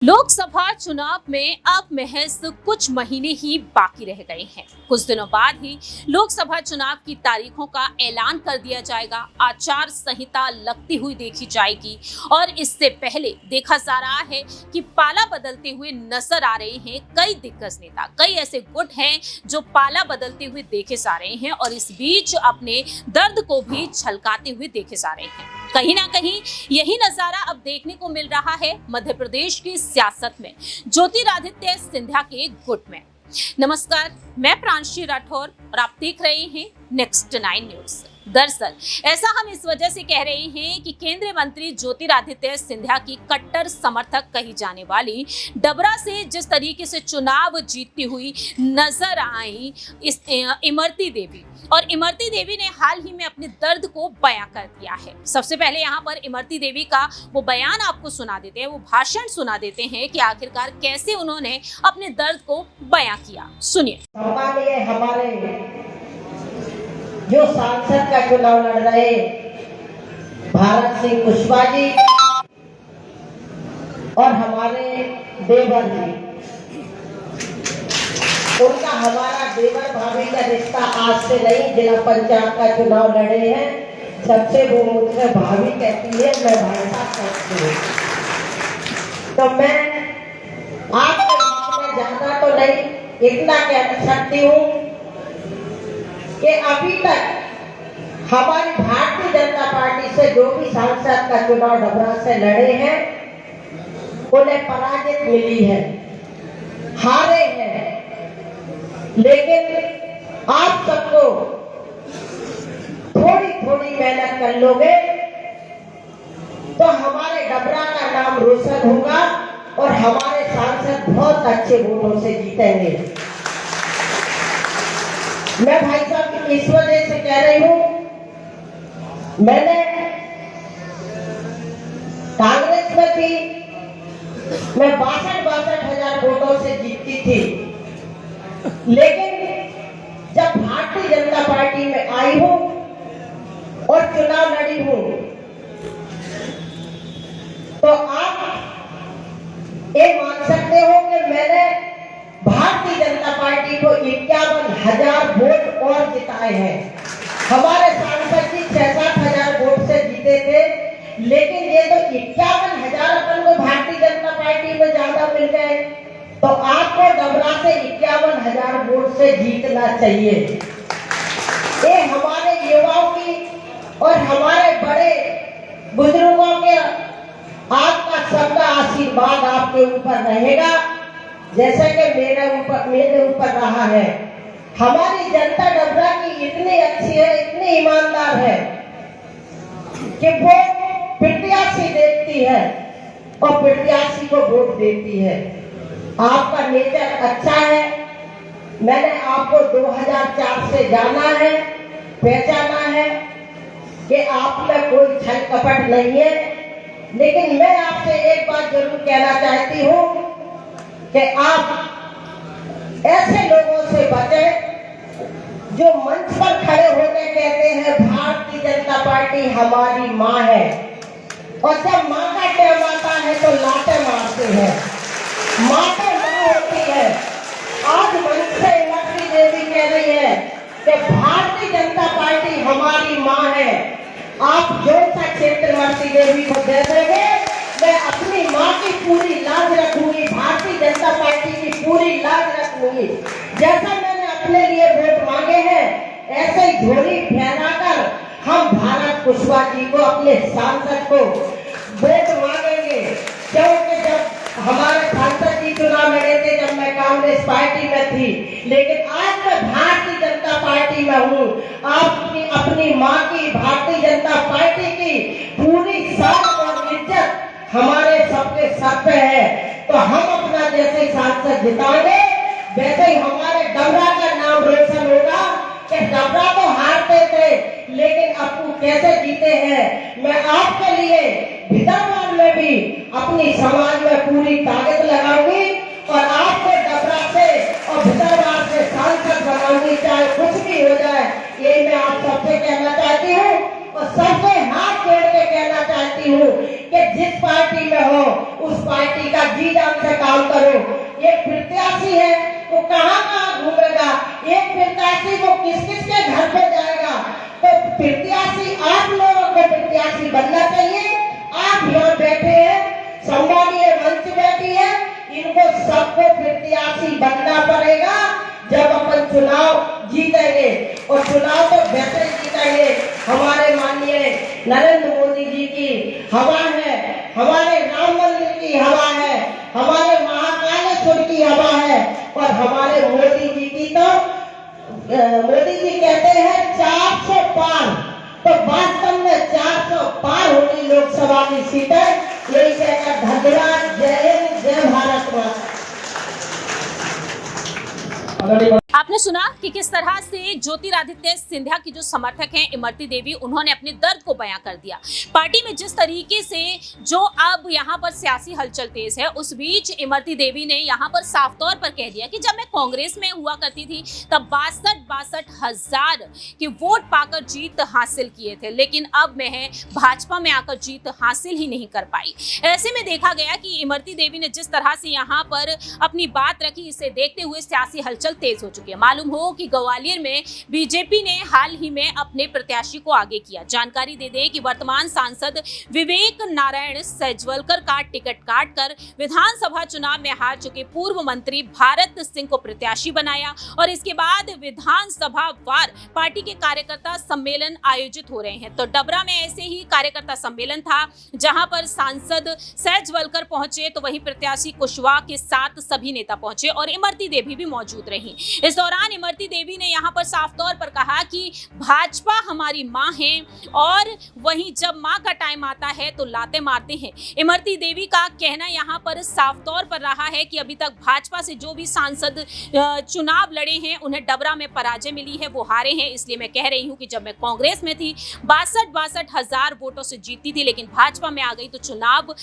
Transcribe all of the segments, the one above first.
लोकसभा चुनाव में अब महज कुछ महीने ही बाकी रह गए हैं। कुछ दिनों बाद ही लोकसभा चुनाव की तारीखों का ऐलान कर दिया जाएगा। आचार संहिता लगती हुई देखी जाएगी और इससे पहले देखा जा रहा है कि पाला बदलते हुए नजर आ रहे हैं कई दिग्गज नेता। कई ऐसे गुट हैं जो पाला बदलते हुए देखे जा रहे हैं और इस बीच अपने दर्द को भी छलकाते हुए देखे जा रहे हैं। कहीं ना कहीं यही नजारा अब देखने को मिल रहा है मध्य प्रदेश की सियासत में ज्योतिरादित्य सिंधिया के गुट में। नमस्कार, मैं प्रांशी राठौर और आप देख रहे हैं नेक्स्ट 9 न्यूज। दरअसल ऐसा हम इस वजह से कह रहे हैं कि केंद्रीय मंत्री ज्योतिरादित्य सिंधिया की कट्टर समर्थक कही जाने वाली डबरा से जिस तरीके से चुनाव जीतती हुई नजर आई इस इमरती देवी, और इमरती देवी ने हाल ही में अपने दर्द को बयां कर दिया है। सबसे पहले यहाँ पर इमरती देवी का वो बयान आपको सुना देते हैं, वो भाषण सुना देते हैं कि आखिरकार कैसे उन्होंने अपने दर्द को बयां किया। सुनिए। हमारे जो सांसद का चुनाव लड़ रहे भारत सिंह कुशवाहा जी और हमारे देवर जी, उनका हमारा देवर भाभी का रिश्ता आज से नहीं, जिला पंचायत का चुनाव लड़े हैं सबसे वो मुझसे भाभी कहती है, मैं भाई साहब कहती हूँ। तो मैं आपके बीच में ज्यादा तो नहीं, इतना कह सकती हूँ कि अभी तक हमारी भारतीय जनता पार्टी से जो भी सांसद का चुनाव डबरा से लड़े हैं उन्हें पराजित मिली है, हारे हैं। लेकिन आप सबको थोड़ी थोड़ी मेहनत कर लोगे तो हमारे डबरा का नाम रोशन होगा और हमारे सांसद बहुत अच्छे वोटों से जीतेंगे। मैं भाई साहब इस वजह से कह रही हूं, मैंने कांग्रेस में थी, मैं 62 हजार वोटों से जीतती थी, लेकिन जब भारतीय जनता पार्टी में आई हूं और चुनाव लड़ी हूं तो आप ये मान सकते हो कि मैंने भारतीय जनता पार्टी को 51,000 वोट और जिताए हैं। हमारे सांसद जी 6-7 हजार वोट से जीते थे, लेकिन ये तो 51,000 अपन को भारतीय जनता पार्टी में ज्यादा मिल गए। तो आपको डबरा से 51,000 वोट से जीतना चाहिए। ये हमारे युवाओं की और हमारे बड़े बुजुर्गों के आपका सबका आशीर्वाद आपके ऊपर रहेगा, जैसे कि मेरे ऊपर रहा है। हमारी जनता डबरा की इतनी अच्छी है, इतनी ईमानदार है कि वो प्रत्याशी देखती है और प्रत्याशी को वोट देती है। आपका नेचर अच्छा है, मैंने आपको 2004 से जाना है, पहचाना है कि आप में कोई छल कपट नहीं है। लेकिन मैं आपसे एक बात जरूर कहना चाहती हूँ कि आप ऐसे लोगों से बचें जो मंच पर खड़े होकर कहते हैं भारतीय जनता पार्टी हमारी माँ है, और जब माँ का टाइम आता है तो लाते मारते हैं। माँ तो माँ होती है। आज मंच से इमरती देवी कह रही है कि भारतीय जनता पार्टी हमारी माँ है। आप जो सा क्षेत्र इमरती देवी को दे देंगे, मैं अपनी माँ की पूरी लाज रखूंगी, भारतीय जनता पार्टी की पूरी लाज रखूंगी। जैसा मैंने अपने लिए वोट मांगे हैं, ऐसे ही झोली फैलाकर हम भारत कुशवाहा जी को, अपने सांसद को वोट मांगेंगे। क्योंकि जब हमारे सांसद जी चुनाव लड़े थे, जब मैं कांग्रेस पार्टी में थी, लेकिन आज मैं भारतीय जनता पार्टी में हूँ। आपकी अपनी माँ की, भारतीय जनता पार्टी की पूरी शान और इज्जत हमारे सबके सर पे है। तो हम अपना जैसे सांसद जिताएंगे, वैसे ही हमारे डबरा का नाम रोशन होगा कि डबरा तो हारते थे, लेकिन अपू कैसे जीते हैं। मैं आपके लिए विधानसभा में भी अपनी समाज में पूरी ताकत लगाऊंगी और आपको डबरा से और विधानसभा से सांसद बनाऊंगी, चाहे कुछ भी हो जाए। ये मैं आप सबसे कहना चाहती हूँ और सबसे हाथ जोड़ के कहना चाहती हूँ कि कि जिस पार्टी में हो उस पार्टी का जी जान से काम करो। एक प्रत्याशी है तो कहाँ घूमेगा, एक प्रत्याशी वो किस किस के घर पे जाएगा। तो प्रत्याशी आप लोगों को प्रत्याशी बनना चाहिए। आप यहाँ बैठे हैं, सम्मानीय मंच बैठी है, इनको सबको प्रत्याशी बनना पड़ेगा। जब अपन चुनाव जीतेंगे और चुनाव तो बेहतर जीतेंगे, हमारे माननीय नरेंद्र मोदी जी की हवा है, हमारे राम मंदिर की हवा है, हमारे महाकालेश्वर की हवा है और हमारे मोदी जी की तो मोदी जी कहते हैं 400 पार, तो वास्तव में 400 पार होगी लोकसभा की सीटें। यही कहकर धन्यवाद। जय हिंद, जय भारत माता। आपने सुना कि किस तरह से ज्योतिरादित्य सिंधिया की जो समर्थक हैं इमरती देवी, उन्होंने अपने दर्द को बयां कर दिया। पार्टी में जिस तरीके से जो अब यहाँ पर सियासी हलचल तेज है, उस बीच इमरती देवी ने यहाँ पर साफ तौर पर कह दिया कि जब मैं कांग्रेस में हुआ करती थी तब 62 हजार के वोट पाकर जीत हासिल किए थे, लेकिन अब मैं भाजपा में आकर जीत हासिल ही नहीं कर पाई। ऐसे में देखा गया कि इमरती देवी ने जिस तरह से यहाँ पर अपनी बात रखी, इसे देखते हुए सियासी हलचल तेज हो चुकी है। मालूम हो कि ग्वालियर में बीजेपी ने हाल ही में अपने प्रत्याशी को आगे किया। जानकारी दे दें कि वर्तमान सांसद विवेक नारायण सेजवलकर का टिकट काटकर विधानसभा चुनाव में हार चुके पूर्व मंत्री भारत सिंह को प्रत्याशी बनाया और इसके बाद विधानसभा वार पार्टी के कार्यकर्ता सम्मेलन आयोजित हो रहे हैं। तो डबरा में ऐसे ही कार्यकर्ता सम्मेलन था, जहां पर सांसद सेजवलकर पहुंचे तो वहीं प्रत्याशी कुशवाहा के साथ सभी नेता पहुंचे और इमरती देवी भी मौजूद रही। इस दौरान इमरती देवी ने यहां पर साफ तौर पर कहा कि भाजपा हमारी मां है और वहीं जब मां का टाइम आता है तो लाते मारते हैं। इमरती देवी का कहना यहां पर साफ तौर पर रहा है कि अभी तक भाजपा से जो भी सांसद चुनाव लड़े हैं उन्हें डबरा में पराजय मिली है, वो हारे हैं। इसलिए मैं कह रही हूं कि जब मैं कांग्रेस में थी 62 हजार वोटों से जीतती थी, लेकिन भाजपा में आ गई तो चुनाव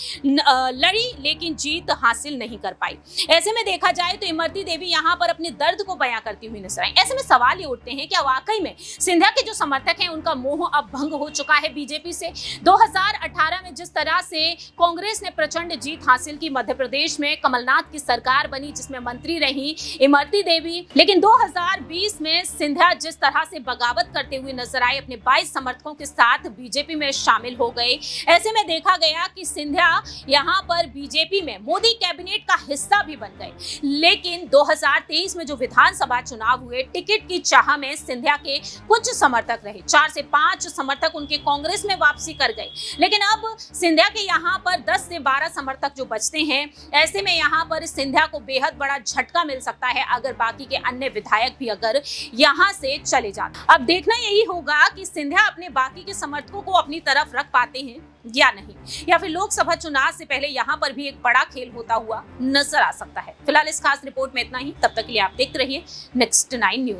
लड़ी लेकिन जीत हासिल नहीं कर पाई। ऐसे में देखा जाए तो इमरती देवी यहां पर अपने दर्द को बयां करती हुई नजर आई। ऐसे में सवाल ये उठते हैं कि वाकई में सिंधिया के जो समर्थक हैं उनका मोह अब भंग हो चुका है बीजेपी से। 2018 में जिस तरह से कांग्रेस ने प्रचंड जीत हासिल की, मध्य प्रदेश में कमलनाथ की सरकार बनी जिसमें मंत्री रही इमरती देवी, लेकिन 2020 में सिंधिया जिस तरह से बगावत करते हुए नजर आए, अपने 22 समर्थकों के साथ बीजेपी में शामिल हो गए। ऐसे में देखा गया कि सिंधिया यहां पर बीजेपी में मोदी कैबिनेट का हिस्सा भी बन गए, लेकिन 2023 में जो विधानसभा चुनाव हुए, टिकट की चाह में सिंधिया के कुछ समर्थक रहे, 4 से 5 समर्थक उनके कांग्रेस में वापसी कर गए, लेकिन अब सिंधिया के यहाँ पर 10 से 12 समर्थक जो बचते हैं। ऐसे में यहाँ पर सिंधिया को बेहद बड़ा झटका मिल सकता है अगर बाकी के अन्य विधायक भी अगर यहाँ से चले जाते। अब देखना यही होगा कि सिंधिया अपने बाकी के समर्थकों को अपनी तरफ रख पाते हैं या नहीं, या फिर लोकसभा चुनाव से पहले यहाँ पर भी एक बड़ा खेल होता हुआ नजर आ सकता है। फिलहाल इस खास रिपोर्ट में इतना ही। तब तक के लिए आप देखते रहिए नेक्स्ट 9 न्यूज।